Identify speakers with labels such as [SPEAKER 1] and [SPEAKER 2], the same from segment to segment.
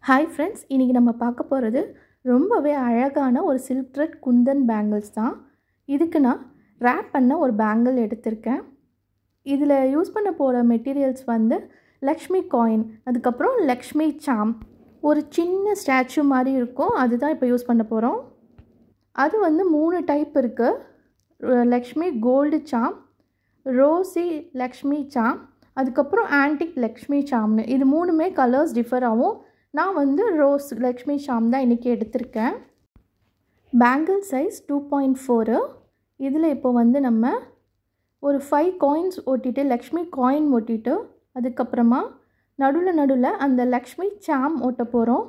[SPEAKER 1] Hi friends, இன்றைக்கி நம்ம பார்க்க போகிறது ரொம்பவே அழகான ஒரு சில்க் த்ரெட் குந்தன் பேங்கிள்ஸ் தான். இதுக்கு நான் ரேப் பண்ண ஒரு பேங்கிள் எடுத்திருக்கேன். இதில் யூஸ் பண்ண போகிற மெட்டீரியல்ஸ் வந்து லக்ஷ்மி காயின், அதுக்கப்புறம் லக்ஷ்மி சாம், ஒரு சின்ன ஸ்டாச்சு மாதிரி இருக்கும், அதுதான் இப்போ யூஸ் பண்ண போகிறோம். அது வந்து 3 டைப் இருக்குது. லக்ஷ்மி கோல்டு சாம், ரோசி லக்ஷ்மி சாம், அதுக்கப்புறம் ஆன்டிக் லக்ஷ்மி சாம்னு. இது 3மே கலர்ஸ் டிஃபர் ஆகும். நான் வந்து ரோஸ் லக்ஷ்மி சாம் தான் இன்றைக்கி எடுத்திருக்கேன். Bangle size 2.4. இதில் இப்போ வந்து நம்ம ஒரு 5 காயின்ஸ் ஒட்டிட்டு, லக்ஷ்மி காயின் ஒட்டிட்டு, அதுக்கப்புறமா நடுவில் அந்த லக்ஷ்மி சாம் ஒட்ட போகிறோம்.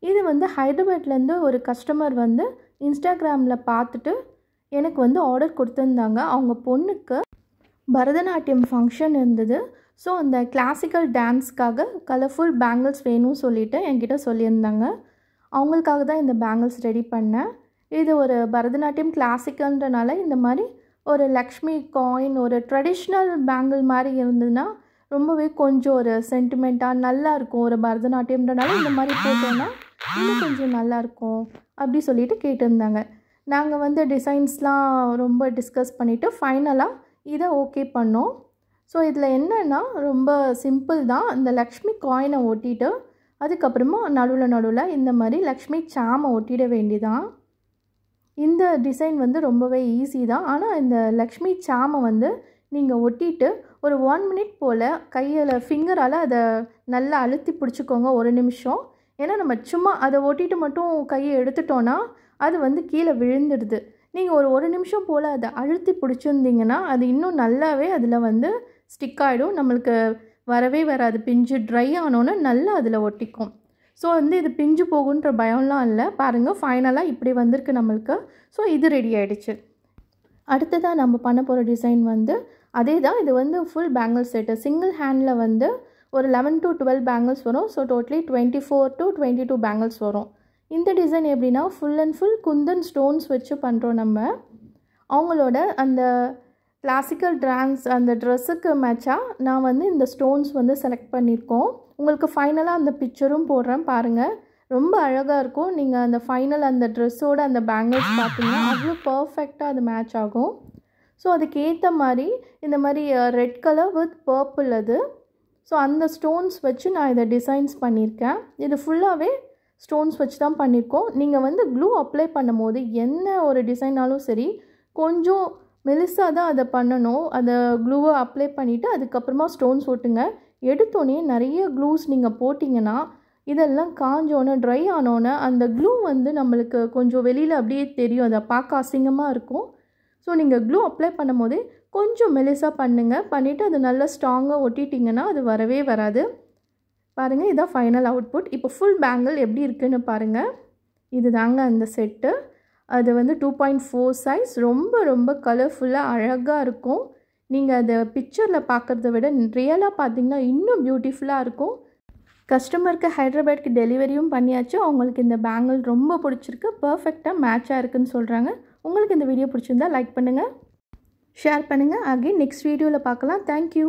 [SPEAKER 1] இது வந்து ஹைதராபாத்லேருந்து ஒரு கஸ்டமர் வந்து இன்ஸ்டாகிராமில் பார்த்துட்டு எனக்கு வந்து ஆர்டர் கொடுத்துருந்தாங்க. அவங்க பொண்ணுக்கு பரதநாட்டியம் ஃபங்க்ஷன் இருந்தது. ஸோ அந்த கிளாசிக்கல் டான்ஸ்க்காக கலர்ஃபுல் பேங்கிள்ஸ் வேணும்னு சொல்லிவிட்டு என்கிட்ட சொல்லியிருந்தாங்க. அவங்களுக்காக தான் இந்த பேங்கிள்ஸ் ரெடி பண்ணேன். இது ஒரு பரதநாட்டியம் கிளாசிக்கல்ன்றனால இந்த மாதிரி ஒரு லக்ஷ்மி காயின், ஒரு ட்ரெடிஷ்னல் பேங்கிள் மாதிரி இருந்ததுன்னா ரொம்பவே கொஞ்சம் ஒரு சென்டிமெண்ட்டாக நல்லாயிருக்கும். ஒரு பரதநாட்டியம்ன்றனால இந்த மாதிரி போட்டோன்னா இன்னும் கொஞ்சம் நல்லாயிருக்கும் அப்படி சொல்லிட்டு கேட்டிருந்தாங்க. நாங்கள் வந்து டிசைன்ஸ்லாம் ரொம்ப டிஸ்கஸ் பண்ணிவிட்டு ஃபைனலாக இதை ஓகே பண்ணோம். ஸோ இதில் என்னென்னா ரொம்ப சிம்பிள் தான். இந்த லக்ஷ்மி காயினை ஒட்டிட்டு அதுக்கப்புறமா நடுவில் இந்த மாதிரி லக்ஷ்மி சாமை ஒட்டிட வேண்டிதான். இந்த டிசைன் வந்து ரொம்பவே ஈஸி தான். ஆனால் இந்த லக்ஷ்மி சாமை வந்து நீங்கள் ஒட்டிட்டு ஒரு 1 மினிட் போல் கையில் ஃபிங்கரால் அதை நல்லா அழுத்தி பிடிச்சிக்கோங்க, 1 நிமிஷம். ஏன்னா நம்ம சும்மா அதை ஒட்டிட்டு மட்டும் கையை எடுத்துட்டோன்னா அது வந்து கீழே விழுந்துடுது. நீங்கள் ஒரு 1 நிமிஷம் போல் அதை அழுத்தி பிடிச்சிருந்தீங்கன்னா அது இன்னும் நல்லாவே அதில் வந்து ஸ்டிக் ஆகிடும். நம்மளுக்கு வரவே வராது. பிஞ்சு ட்ரை ஆனோன்னு நல்லா அதில் ஒட்டிக்கும். ஸோ வந்து இது பிஞ்சு போகுன்ற பயம்லாம் இல்லை. பாருங்கள், ஃபைனலாக இப்படி வந்திருக்கு நம்மளுக்கு. ஸோ இது ரெடி ஆகிடுச்சு. அடுத்ததாக நம்ம பண்ண போகிற டிசைன் வந்து அதே தான். இது வந்து full bangle set. Single handle வந்து ஒரு 11 to 12 பேங்கிள்ஸ் வரும். ஸோ டோட்டலி 24 to 22 பேங்கிள்ஸ் வரும். இந்த டிசைன் எப்படின்னா full and full Kundan stones வச்சு பண்ணுறோம் நம்ம. அவங்களோட அந்த கிளாசிக்கல் டான்ஸ் அந்த ட்ரெஸ்ஸுக்கு மேட்சாக நான் வந்து இந்த ஸ்டோன்ஸ் வந்து செலக்ட் பண்ணியிருக்கோம். உங்களுக்கு ஃபைனலாக அந்த பிக்சரும் போடுறேன் பாருங்கள். ரொம்ப அழகாக இருக்கும். நீங்கள் அந்த ஃபைனல் அந்த ட்ரெஸ்ஸோட அந்த பேங்கிள்ஸ் பார்த்தீங்கன்னா அவ்வளோ பர்ஃபெக்டாக அது மேட்ச் ஆகும். ஸோ அதுக்கேற்ற மாதிரி இந்த மாதிரி ரெட் கலர் வித் பர்பிள் அது. ஸோ அந்த ஸ்டோன்ஸ் வச்சு நான் இதை டிசைன்ஸ் பண்ணியிருக்கேன். இது ஃபுல்லாகவே ஸ்டோன்ஸ் வச்சு தான் பண்ணியிருக்கோம். நீங்கள் வந்து க்ளூ அப்ளை பண்ணும் போது என்ன ஒரு டிசைனாலும் சரி கொஞ்சம் மெலிசாக தான் அதை பண்ணணும். அதை க்ளூவை அப்ளை பண்ணிவிட்டு அதுக்கப்புறமா ஸ்டோன்ஸ் ஒட்டுங்க. எடுத்தோடனே நிறைய க்ளூஸ் நீங்கள் போட்டிங்கன்னா இதெல்லாம் காஞ்சோன்னே ட்ரை ஆனோன்னே அந்த க்ளூ வந்து நம்மளுக்கு கொஞ்சம் வெளியில் அப்படியே தெரியும். அதை பார்க்க அசிங்கமாக இருக்கும். ஸோ நீங்கள் க்ளூ அப்ளை பண்ணும் போதே கொஞ்சம் மெலிசாக பண்ணுங்கள். பண்ணிவிட்டு அது நல்லா ஸ்ட்ராங்காக ஒட்டிட்டிங்கன்னா அது வரவே வராது. பாருங்கள், இதான் ஃபைனல் அவுட்புட். இப்போ ஃபுல் பேங்கிள் எப்படி இருக்குதுன்னு பாருங்கள். இது தாங்க அந்த செட்டு. அது வந்து 2.4 சைஸ். ரொம்ப கலர்ஃபுல்லாக அழகாக இருக்கும். நீங்கள் அதை பிக்சரில் பார்க்குறத விட ரியலாக பார்த்தீங்கன்னா இன்னும் பியூட்டிஃபுல்லாக இருக்கும். கஸ்டமருக்கு ஹைதராபாத்க்கு டெலிவரியும் பண்ணியாச்சு. அவங்களுக்கு இந்த பேங்கிள் ரொம்ப பிடிச்சிருக்கு, பர்ஃபெக்டாக மேட்சாக இருக்குதுன்னு சொல்கிறாங்க. உங்களுக்கு இந்த வீடியோ பிடிச்சிருந்தா லைக் பண்ணுங்கள், ஷேர் பண்ணுங்கள். அகைன் நெக்ஸ்ட் வீடியோவில் பார்க்கலாம். தேங்க்யூ.